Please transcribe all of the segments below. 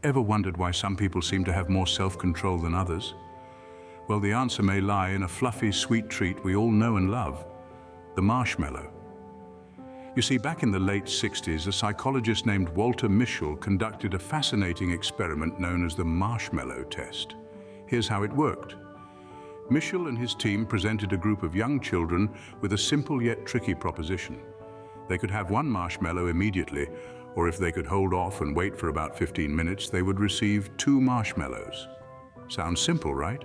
Ever wondered why some people seem to have more self-control than others? Well, the answer may lie in a fluffy, sweet treat we all know and love, the marshmallow. You see, back in the late 60s, a psychologist named Walter Mischel conducted a fascinating experiment known as the Marshmallow Test. Here's how it worked. Mischel and his team presented a group of young children with a simple yet tricky proposition. They could have one marshmallow immediately, or if they could hold off and wait for about 15 minutes, they would receive 2 marshmallows. Sounds simple, right?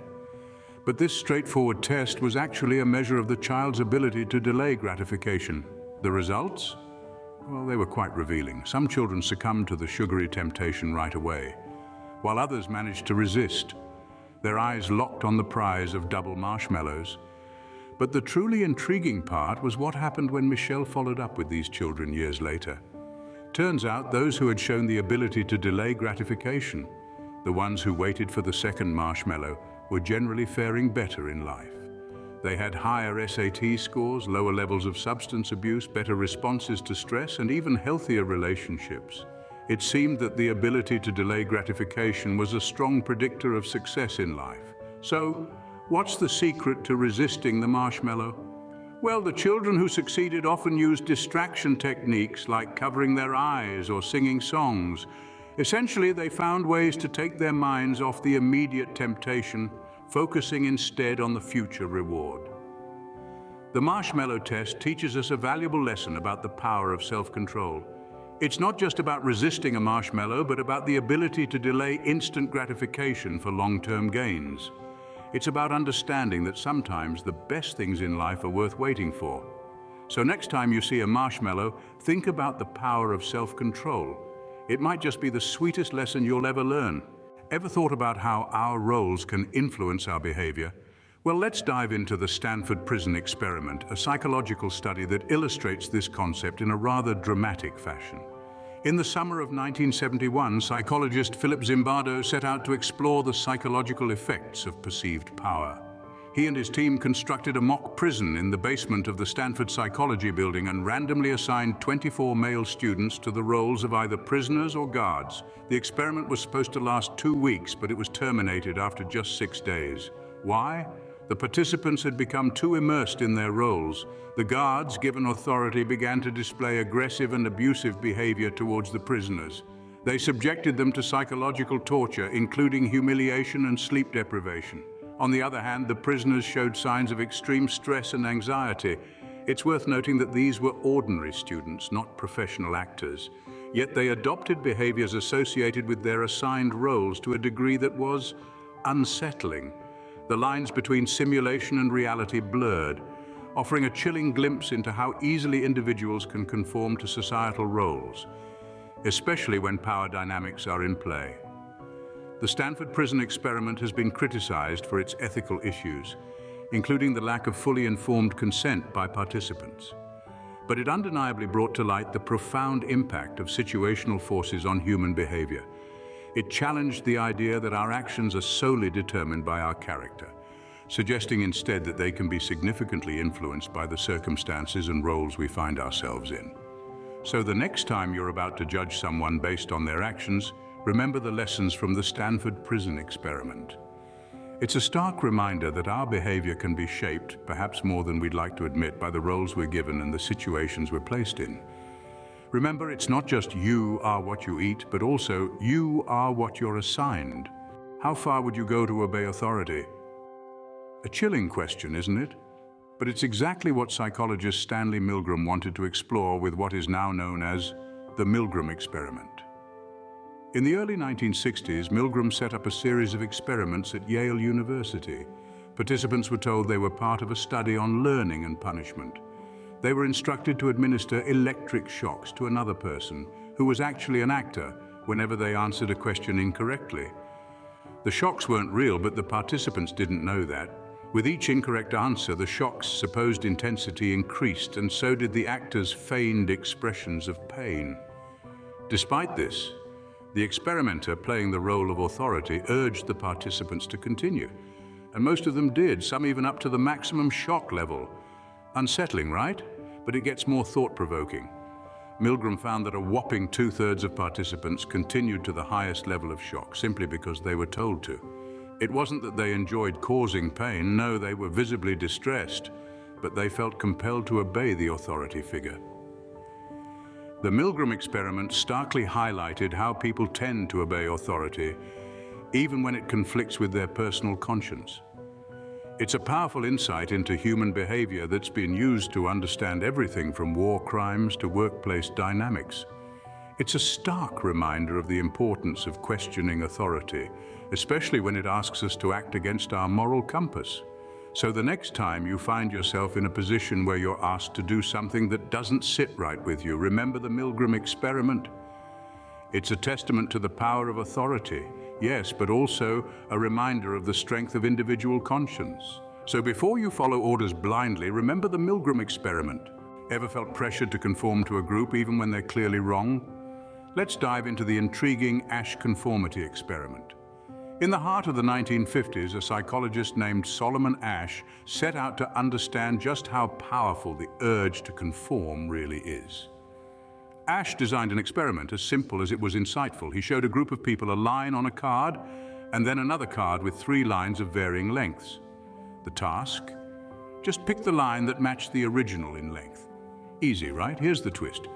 But this straightforward test was actually a measure of the child's ability to delay gratification. The results? Well, they were quite revealing. Some children succumbed to the sugary temptation right away, while others managed to resist, their eyes locked on the prize of double marshmallows. But the truly intriguing part was what happened when Mischel followed up with these children years later. Turns out those who had shown the ability to delay gratification, the ones who waited for the second marshmallow, were generally faring better in life. They had higher SAT scores, lower levels of substance abuse, better responses to stress, and even healthier relationships. It seemed that the ability to delay gratification was a strong predictor of success in life. So, what's the secret to resisting the marshmallow? Well, the children who succeeded often used distraction techniques like covering their eyes or singing songs. Essentially, they found ways to take their minds off the immediate temptation, focusing instead on the future reward. The Marshmallow Test teaches us a valuable lesson about the power of self-control. It's not just about resisting a marshmallow, but about the ability to delay instant gratification for long-term gains. It's about understanding that sometimes the best things in life are worth waiting for. So next time you see a marshmallow, think about the power of self-control. It might just be the sweetest lesson you'll ever learn. Ever thought about how our roles can influence our behavior? Well, let's dive into the Stanford Prison Experiment, a psychological study that illustrates this concept in a rather dramatic fashion. In the summer of 1971, psychologist Philip Zimbardo set out to explore the psychological effects of perceived power. He and his team constructed a mock prison in the basement of the Stanford Psychology building and randomly assigned 24 male students to the roles of either prisoners or guards. The experiment was supposed to last 2 weeks, but it was terminated after just 6 days. Why? The participants had become too immersed in their roles. The guards, given authority, began to display aggressive and abusive behavior towards the prisoners. They subjected them to psychological torture, including humiliation and sleep deprivation. On the other hand, the prisoners showed signs of extreme stress and anxiety. It's worth noting that these were ordinary students, not professional actors. Yet they adopted behaviors associated with their assigned roles to a degree that was unsettling. The lines between simulation and reality blurred, offering a chilling glimpse into how easily individuals can conform to societal roles, especially when power dynamics are in play. The Stanford Prison Experiment has been criticized for its ethical issues, including the lack of fully informed consent by participants. But it undeniably brought to light the profound impact of situational forces on human behavior. It challenged the idea that our actions are solely determined by our character, suggesting instead that they can be significantly influenced by the circumstances and roles we find ourselves in. So the next time you're about to judge someone based on their actions, remember the lessons from the Stanford Prison Experiment. It's a stark reminder that our behavior can be shaped, perhaps more than we'd like to admit, by the roles we're given and the situations we're placed in. Remember, it's not just you are what you eat, but also you are what you're assigned. How far would you go to obey authority? A chilling question, isn't it? But it's exactly what psychologist Stanley Milgram wanted to explore with what is now known as the Milgram Experiment. In the early 1960s, Milgram set up a series of experiments at Yale University. Participants were told they were part of a study on learning and punishment. They were instructed to administer electric shocks to another person, who was actually an actor, whenever they answered a question incorrectly. The shocks weren't real, but the participants didn't know that. With each incorrect answer, the shock's supposed intensity increased, and so did the actor's feigned expressions of pain. Despite this, the experimenter, playing the role of authority, urged the participants to continue. And most of them did, some even up to the maximum shock level. Unsettling, right? But it gets more thought-provoking. Milgram found that a whopping 2/3 of participants continued to the highest level of shock simply because they were told to. It wasn't that they enjoyed causing pain, no, they were visibly distressed, but they felt compelled to obey the authority figure. The Milgram experiment starkly highlighted how people tend to obey authority, even when it conflicts with their personal conscience. It's a powerful insight into human behavior that's been used to understand everything from war crimes to workplace dynamics. It's a stark reminder of the importance of questioning authority, especially when it asks us to act against our moral compass. So the next time you find yourself in a position where you're asked to do something that doesn't sit right with you, remember the Milgram experiment. It's a testament to the power of authority, yes, but also a reminder of the strength of individual conscience. So before you follow orders blindly, remember the Milgram experiment. Ever felt pressured to conform to a group even when they're clearly wrong? Let's dive into the intriguing Asch conformity experiment. In the heart of the 1950s, a psychologist named Solomon Asch set out to understand just how powerful the urge to conform really is. Asch designed an experiment as simple as it was insightful. He showed a group of people a line on a card and then another card with 3 lines of varying lengths. The task? Just pick the line that matched the original in length. Easy, right? Here's the twist.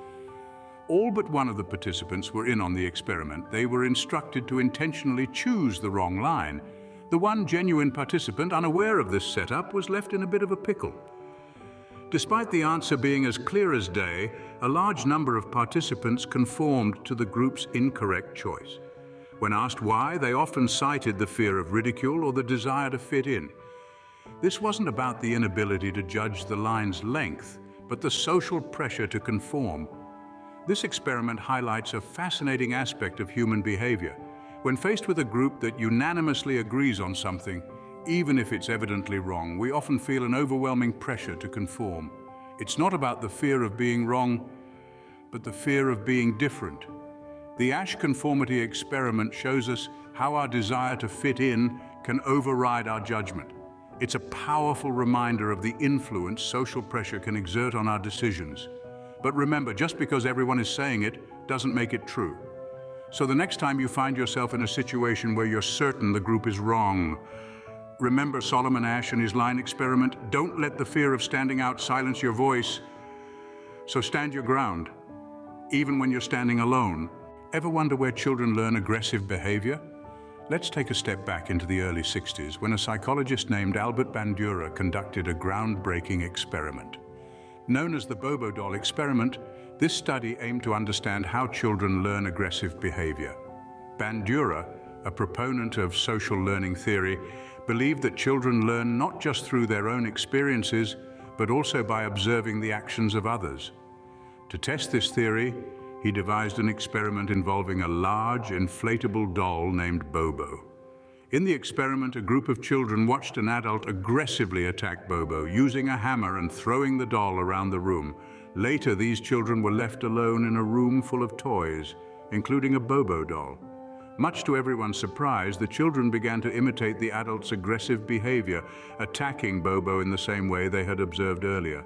All but one of the participants were in on the experiment. They were instructed to intentionally choose the wrong line. The one genuine participant, unaware of this setup, was left in a bit of a pickle. Despite the answer being as clear as day, a large number of participants conformed to the group's incorrect choice. When asked why, they often cited the fear of ridicule or the desire to fit in. This wasn't about the inability to judge the line's length, but the social pressure to conform. This experiment highlights a fascinating aspect of human behavior. When faced with a group that unanimously agrees on something, even if it's evidently wrong, we often feel an overwhelming pressure to conform. It's not about the fear of being wrong, but the fear of being different. The Asch conformity experiment shows us how our desire to fit in can override our judgment. It's a powerful reminder of the influence social pressure can exert on our decisions. But remember, just because everyone is saying it doesn't make it true. So the next time you find yourself in a situation where you're certain the group is wrong, remember Solomon Asch and his line experiment. Don't let the fear of standing out silence your voice. So stand your ground, even when you're standing alone. Ever wonder where children learn aggressive behavior? Let's take a step back into the early 60s when a psychologist named Albert Bandura conducted a groundbreaking experiment. Known as the Bobo doll experiment, this study aimed to understand how children learn aggressive behavior. Bandura, a proponent of social learning theory, believed that children learn not just through their own experiences, but also by observing the actions of others. To test this theory, he devised an experiment involving a large, inflatable doll named Bobo. In the experiment, a group of children watched an adult aggressively attack Bobo, using a hammer and throwing the doll around the room. Later, these children were left alone in a room full of toys, including a Bobo doll. Much to everyone's surprise, the children began to imitate the adult's aggressive behavior, attacking Bobo in the same way they had observed earlier.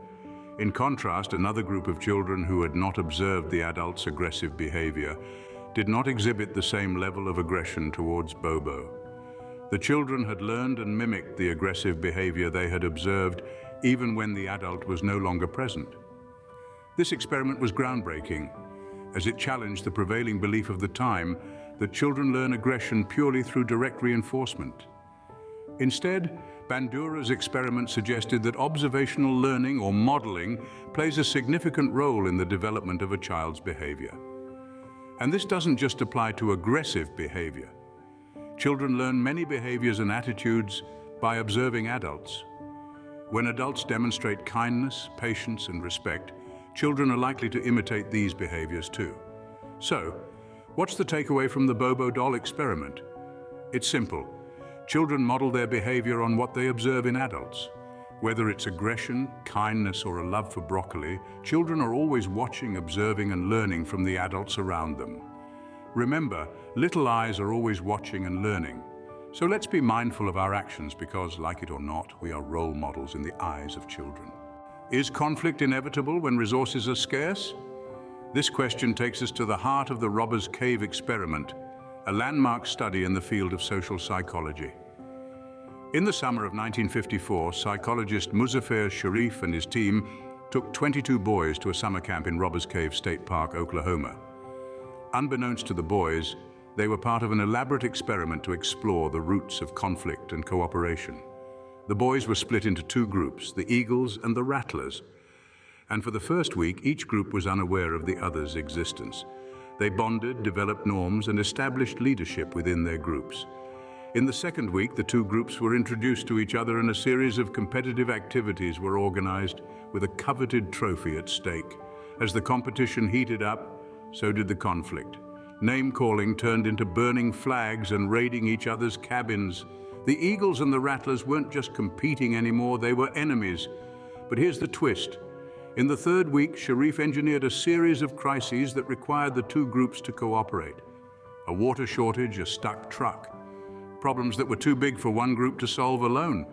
In contrast, another group of children who had not observed the adult's aggressive behavior did not exhibit the same level of aggression towards Bobo. The children had learned and mimicked the aggressive behavior they had observed, even when the adult was no longer present. This experiment was groundbreaking, as it challenged the prevailing belief of the time that children learn aggression purely through direct reinforcement. Instead, Bandura's experiment suggested that observational learning or modeling plays a significant role in the development of a child's behavior. And this doesn't just apply to aggressive behavior. Children learn many behaviors and attitudes by observing adults. When adults demonstrate kindness, patience, and respect, children are likely to imitate these behaviors too. So, what's the takeaway from the Bobo doll experiment? It's simple. Children model their behavior on what they observe in adults. Whether it's aggression, kindness, or a love for broccoli, children are always watching, observing, and learning from the adults around them. Remember, little eyes are always watching and learning. So let's be mindful of our actions because, like it or not, we are role models in the eyes of children. Is conflict inevitable when resources are scarce? This question takes us to the heart of the Robber's Cave experiment, a landmark study in the field of social psychology. In the summer of 1954, psychologist Muzaffer Sharif and his team took 22 boys to a summer camp in Robber's Cave State Park, Oklahoma. Unbeknownst to the boys, they were part of an elaborate experiment to explore the roots of conflict and cooperation. The boys were split into two groups, the Eagles and the Rattlers, and for the first week, each group was unaware of the other's existence. They bonded, developed norms, and established leadership within their groups. In the second week, the two groups were introduced to each other and a series of competitive activities were organized with a coveted trophy at stake. As the competition heated up, so did the conflict. Name-calling turned into burning flags and raiding each other's cabins. The Eagles and the Rattlers weren't just competing anymore, they were enemies. But here's the twist. In the third week, Sharif engineered a series of crises that required the two groups to cooperate. A water shortage, a stuck truck. Problems that were too big for one group to solve alone.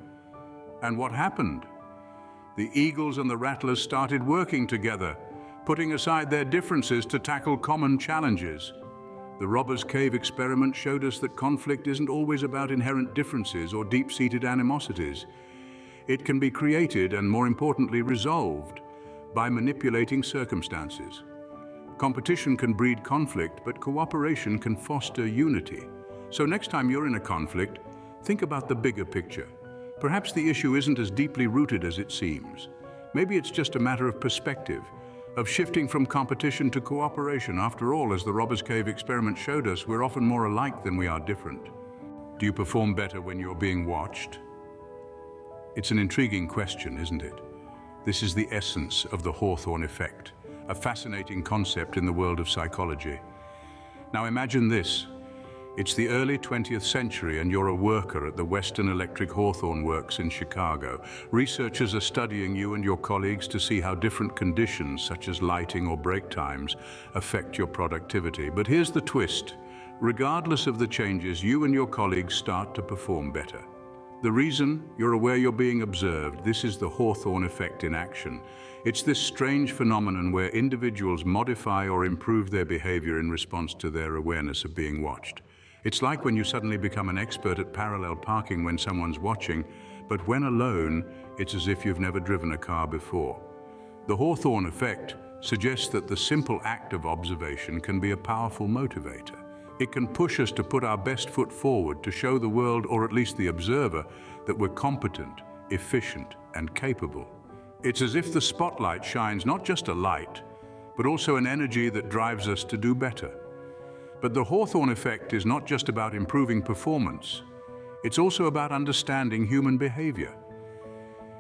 And what happened? The Eagles and the Rattlers started working together, putting aside their differences to tackle common challenges. The Robber's Cave experiment showed us that conflict isn't always about inherent differences or deep-seated animosities. It can be created and, more importantly, resolved by manipulating circumstances. Competition can breed conflict, but cooperation can foster unity. So next time you're in a conflict, think about the bigger picture. Perhaps the issue isn't as deeply rooted as it seems. Maybe it's just a matter of perspective, of shifting from competition to cooperation. After all, as the Robber's Cave experiment showed us, we're often more alike than we are different. Do you perform better when you're being watched? It's an intriguing question, isn't it? This is the essence of the Hawthorne effect, a fascinating concept in the world of psychology. Now imagine this. It's the early 20th century and you're a worker at the Western Electric Hawthorne Works in Chicago. Researchers are studying you and your colleagues to see how different conditions, such as lighting or break times, affect your productivity. But here's the twist. Regardless of the changes, you and your colleagues start to perform better. The reason? You're aware you're being observed. This is the Hawthorne effect in action. It's this strange phenomenon where individuals modify or improve their behavior in response to their awareness of being watched. It's like when you suddenly become an expert at parallel parking when someone's watching, but when alone, it's as if you've never driven a car before. The Hawthorne effect suggests that the simple act of observation can be a powerful motivator. It can push us to put our best foot forward to show the world, or at least the observer, that we're competent, efficient, and capable. It's as if the spotlight shines not just a light, but also an energy that drives us to do better. But the Hawthorne effect is not just about improving performance. It's also about understanding human behavior.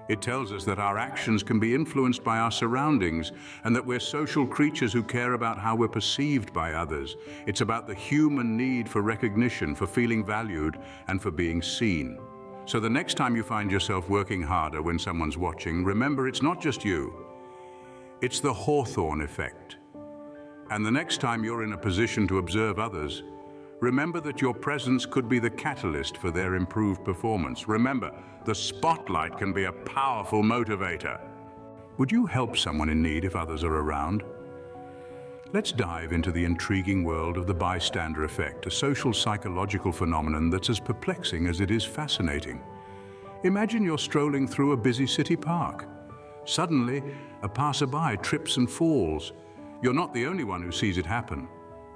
It tells us that our actions can be influenced by our surroundings and that we're social creatures who care about how we're perceived by others. It's about the human need for recognition, for feeling valued, and for being seen. So the next time you find yourself working harder when someone's watching, remember it's not just you. It's the Hawthorne effect. And the next time you're in a position to observe others, remember that your presence could be the catalyst for their improved performance. Remember, the spotlight can be a powerful motivator. Would you help someone in need if others are around? Let's dive into the intriguing world of the bystander effect, a social psychological phenomenon that's as perplexing as it is fascinating. Imagine you're strolling through a busy city park. Suddenly, a passerby trips and falls. You're not the only one who sees it happen.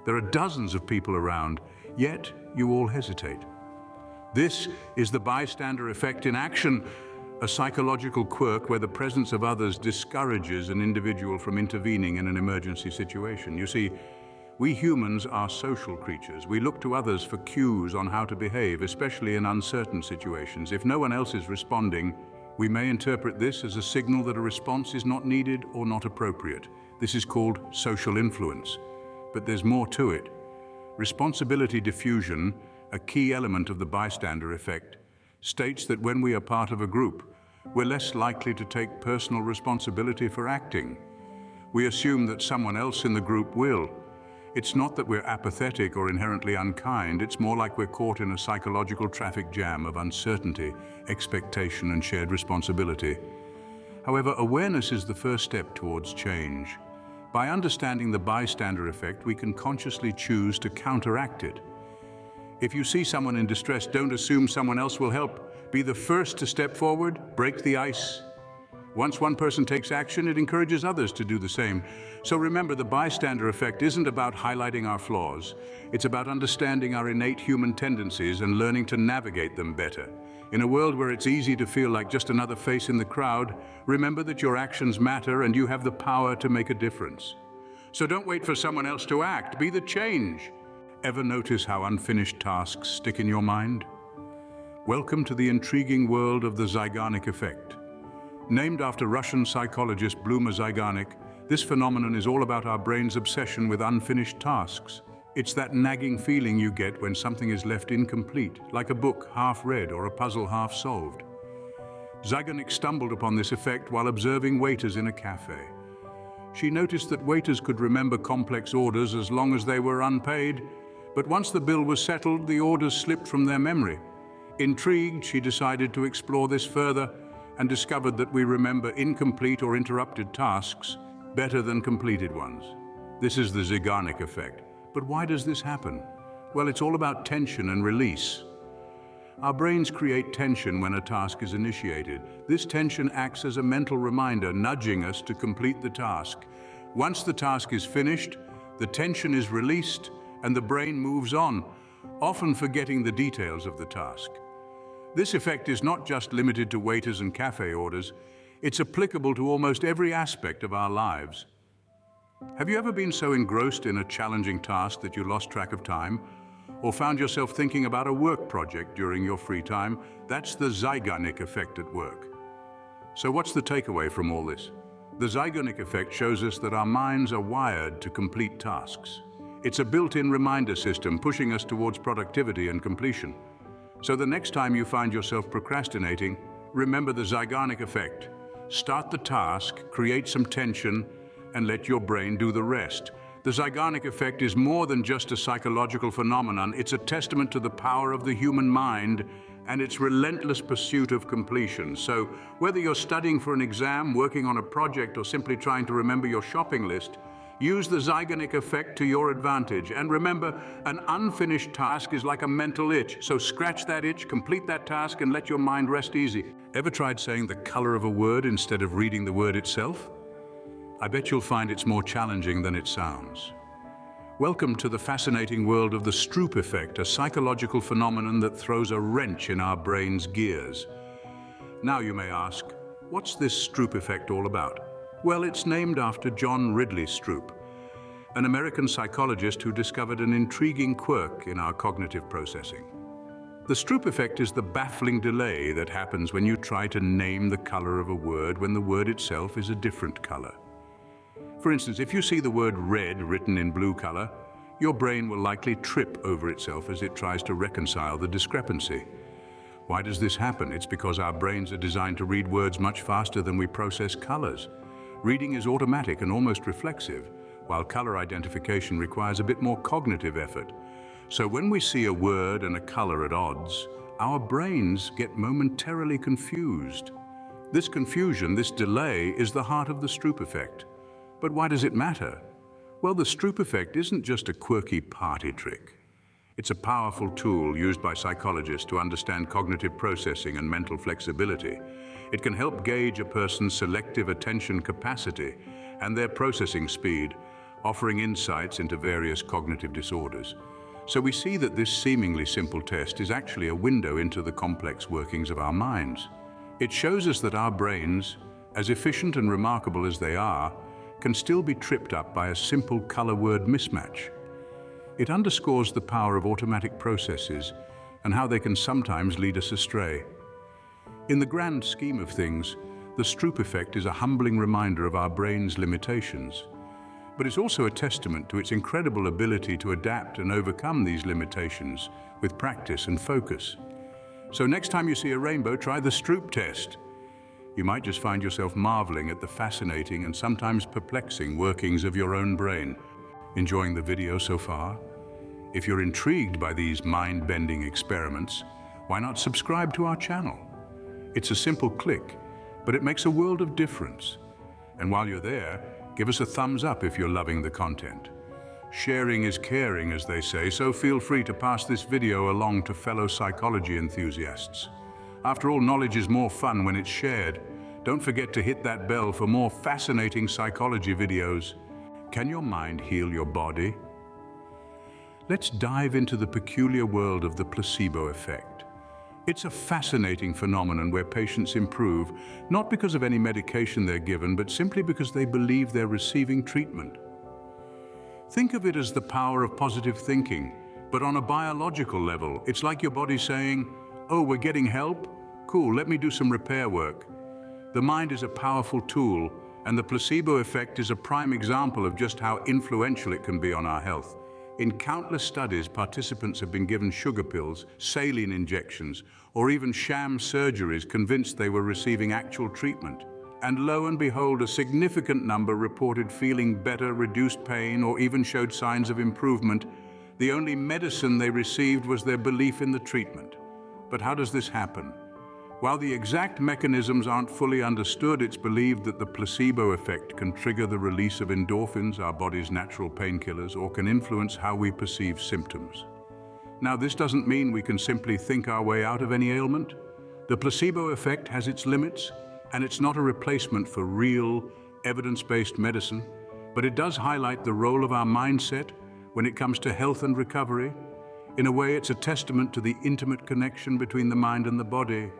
There are dozens of people around, yet you all hesitate. This is the bystander effect in action, a psychological quirk where the presence of others discourages an individual from intervening in an emergency situation. You see, we humans are social creatures. We look to others for cues on how to behave, especially in uncertain situations. If no one else is responding, we may interpret this as a signal that a response is not needed or not appropriate. This is called social influence. But there's more to it. Responsibility diffusion, a key element of the bystander effect, states that when we are part of a group, we're less likely to take personal responsibility for acting. We assume that someone else in the group will. It's not that we're apathetic or inherently unkind, it's more like we're caught in a psychological traffic jam of uncertainty, expectation, and shared responsibility. However, awareness is the first step towards change. By understanding the bystander effect, we can consciously choose to counteract it. If you see someone in distress, don't assume someone else will help. Be the first to step forward, break the ice. Once one person takes action, it encourages others to do the same. So remember, the bystander effect isn't about highlighting our flaws. It's about understanding our innate human tendencies and learning to navigate them better. In a world where it's easy to feel like just another face in the crowd, remember that your actions matter and you have the power to make a difference. So don't wait for someone else to act. Be the change. Ever notice how unfinished tasks stick in your mind? Welcome to the intriguing world of the Zeigarnik effect. Named after Russian psychologist Bluma Zeigarnik, this phenomenon is all about our brain's obsession with unfinished tasks. It's that nagging feeling you get when something is left incomplete, like a book half read or a puzzle half solved. Zeigarnik stumbled upon this effect while observing waiters in a cafe. She noticed that waiters could remember complex orders as long as they were unpaid, but once the bill was settled, the orders slipped from their memory. Intrigued, she decided to explore this further and discovered that we remember incomplete or interrupted tasks better than completed ones. This is the Zeigarnik effect. But why does this happen? Well, it's all about tension and release. Our brains create tension when a task is initiated. This tension acts as a mental reminder, nudging us to complete the task. Once the task is finished, the tension is released and the brain moves on, often forgetting the details of the task. This effect is not just limited to waiters and cafe orders. It's applicable to almost every aspect of our lives. Have you ever been so engrossed in a challenging task that you lost track of time, or found yourself thinking about a work project during your free time? That's the Zeigarnik effect at work. So what's the takeaway from all this? The Zeigarnik effect shows us that our minds are wired to complete tasks. It's a built-in reminder system pushing us towards productivity and completion. So the next time you find yourself procrastinating, remember the Zeigarnik effect. Start the task, create some tension, and let your brain do the rest. The Zeigarnik effect is more than just a psychological phenomenon. It's a testament to the power of the human mind and its relentless pursuit of completion. So whether you're studying for an exam, working on a project, or simply trying to remember your shopping list, use the Zeigarnik effect to your advantage. And remember, an unfinished task is like a mental itch. So scratch that itch, complete that task, and let your mind rest easy. Ever tried saying the color of a word instead of reading the word itself? I bet you'll find it's more challenging than it sounds. Welcome to the fascinating world of the Stroop Effect, a psychological phenomenon that throws a wrench in our brain's gears. Now you may ask, what's this Stroop Effect all about? Well, it's named after John Ridley Stroop, an American psychologist who discovered an intriguing quirk in our cognitive processing. The Stroop Effect is the baffling delay that happens when you try to name the color of a word when the word itself is a different color. For instance, if you see the word red written in blue color, your brain will likely trip over itself as it tries to reconcile the discrepancy. Why does this happen? It's because our brains are designed to read words much faster than we process colors. Reading is automatic and almost reflexive, while color identification requires a bit more cognitive effort. So when we see a word and a color at odds, our brains get momentarily confused. This confusion, this delay, is the heart of the Stroop Effect. But why does it matter? Well, the Stroop Effect isn't just a quirky party trick. It's a powerful tool used by psychologists to understand cognitive processing and mental flexibility. It can help gauge a person's selective attention capacity and their processing speed, offering insights into various cognitive disorders. So we see that this seemingly simple test is actually a window into the complex workings of our minds. It shows us that our brains, as efficient and remarkable as they are, can still be tripped up by a simple color-word mismatch. It underscores the power of automatic processes and how they can sometimes lead us astray. In the grand scheme of things, the Stroop Effect is a humbling reminder of our brain's limitations. But it's also a testament to its incredible ability to adapt and overcome these limitations with practice and focus. So next time you see a rainbow, try the Stroop test. You might just find yourself marveling at the fascinating and sometimes perplexing workings of your own brain. Enjoying the video so far? If you're intrigued by these mind-bending experiments, why not subscribe to our channel? It's a simple click, but it makes a world of difference. And while you're there, Give us a thumbs up if you're loving the content. Sharing is caring, as they say, so feel free to pass this video along to fellow psychology enthusiasts. After all, knowledge is more fun when it's shared. Don't forget to hit that bell for more fascinating psychology videos. Can your mind heal your body? Let's dive into the peculiar world of the placebo effect. It's a fascinating phenomenon where patients improve, not because of any medication they're given, but simply because they believe they're receiving treatment. Think of it as the power of positive thinking, but on a biological level. It's like your body saying, "Oh, we're getting help? Cool, let me do some repair work." The mind is a powerful tool, and the placebo effect is a prime example of just how influential it can be on our health. In countless studies, participants have been given sugar pills, saline injections, or even sham surgeries convinced they were receiving actual treatment. And lo and behold, a significant number reported feeling better, reduced pain, or even showed signs of improvement. The only medicine they received was their belief in the treatment. But how does this happen? While the exact mechanisms aren't fully understood, it's believed that the placebo effect can trigger the release of endorphins, our body's natural painkillers, or can influence how we perceive symptoms. Now, this doesn't mean we can simply think our way out of any ailment. The placebo effect has its limits, and it's not a replacement for real, evidence-based medicine, but it does highlight the role of our mindset when it comes to health and recovery. In a way, it's a testament to the intimate connection between the mind and the body.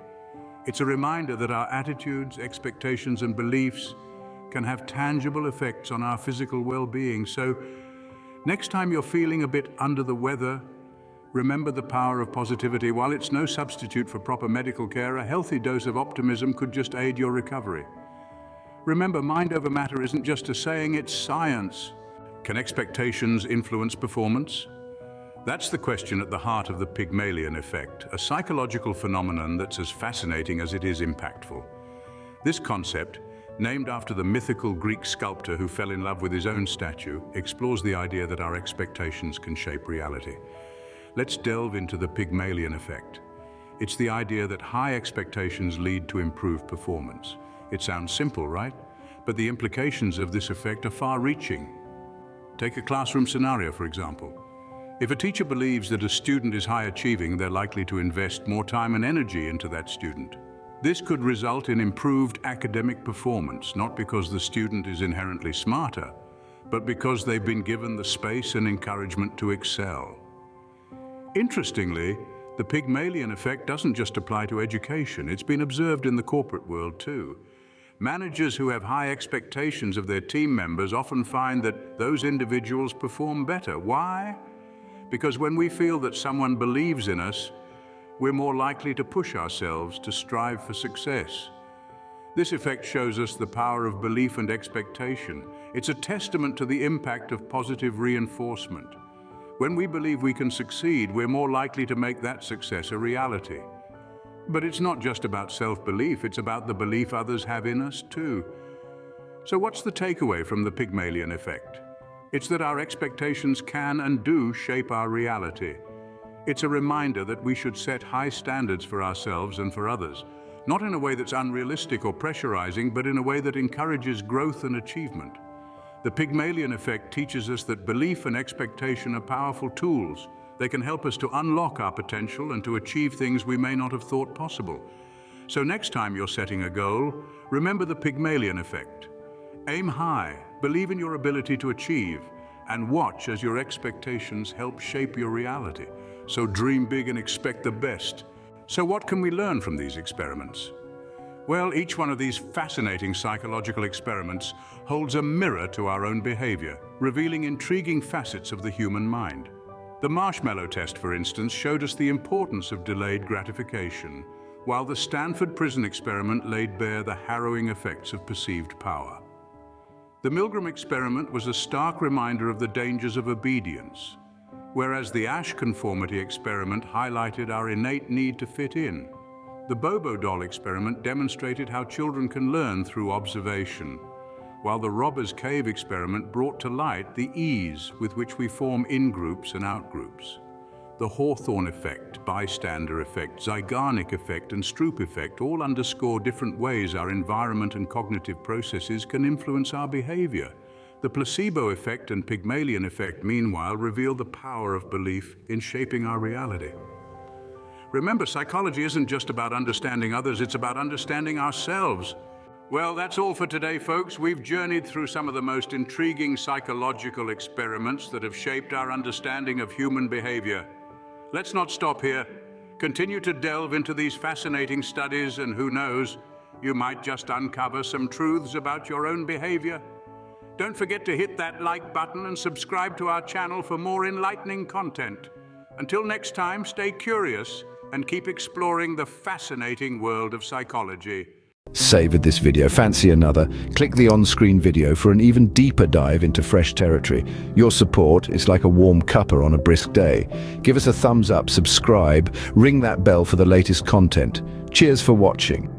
It's a reminder that our attitudes, expectations, and beliefs can have tangible effects on our physical well-being. So, next time you're feeling a bit under the weather, remember the power of positivity. While it's no substitute for proper medical care, a healthy dose of optimism could just aid your recovery. Remember, mind over matter isn't just a saying, it's science. Can expectations influence performance? That's the question at the heart of the Pygmalion Effect, a psychological phenomenon that's as fascinating as it is impactful. This concept, named after the mythical Greek sculptor who fell in love with his own statue, explores the idea that our expectations can shape reality. Let's delve into the Pygmalion Effect. It's the idea that high expectations lead to improved performance. It sounds simple, right? But the implications of this effect are far-reaching. Take a classroom scenario, for example. If a teacher believes that a student is high-achieving, they're likely to invest more time and energy into that student. This could result in improved academic performance, not because the student is inherently smarter, but because they've been given the space and encouragement to excel. Interestingly, the Pygmalion Effect doesn't just apply to education. It's been observed in the corporate world too. Managers who have high expectations of their team members often find that those individuals perform better. Why? Because when we feel that someone believes in us, we're more likely to push ourselves to strive for success. This effect shows us the power of belief and expectation. It's a testament to the impact of positive reinforcement. When we believe we can succeed, we're more likely to make that success a reality. But it's not just about self-belief, it's about the belief others have in us too. So what's the takeaway from the Pygmalion Effect? It's that our expectations can and do shape our reality. It's a reminder that we should set high standards for ourselves and for others, not in a way that's unrealistic or pressurizing, but in a way that encourages growth and achievement. The Pygmalion Effect teaches us that belief and expectation are powerful tools. They can help us to unlock our potential and to achieve things we may not have thought possible. So next time you're setting a goal, remember the Pygmalion Effect. Aim high, believe in your ability to achieve, and watch as your expectations help shape your reality. So dream big and expect the best. So what can we learn from these experiments? Well, each one of these fascinating psychological experiments holds a mirror to our own behavior, revealing intriguing facets of the human mind. The Marshmallow Test, for instance, showed us the importance of delayed gratification, while the Stanford Prison Experiment laid bare the harrowing effects of perceived power. The Milgram Experiment was a stark reminder of the dangers of obedience, whereas the Ash Conformity Experiment highlighted our innate need to fit in. The Bobo Doll Experiment demonstrated how children can learn through observation, while the Robbers Cave Experiment brought to light the ease with which we form in-groups and out-groups. The Hawthorne Effect, Bystander Effect, Zeigarnik Effect, and Stroop Effect all underscore different ways our environment and cognitive processes can influence our behavior. The placebo effect and Pygmalion effect, meanwhile, reveal the power of belief in shaping our reality. Remember, psychology isn't just about understanding others, it's about understanding ourselves. Well, that's all for today, folks. We've journeyed through some of the most intriguing psychological experiments that have shaped our understanding of human behavior. Let's not stop here. Continue to delve into these fascinating studies, and who knows, you might just uncover some truths about your own behavior. Don't forget to hit that like button and subscribe to our channel for more enlightening content. Until next time, stay curious and keep exploring the fascinating world of psychology. Savored this video? Fancy another? Click the on-screen video for an even deeper dive into fresh territory. Your support is like a warm cuppa on a brisk day. Give us a thumbs up, subscribe, ring that bell for the latest content. Cheers for watching.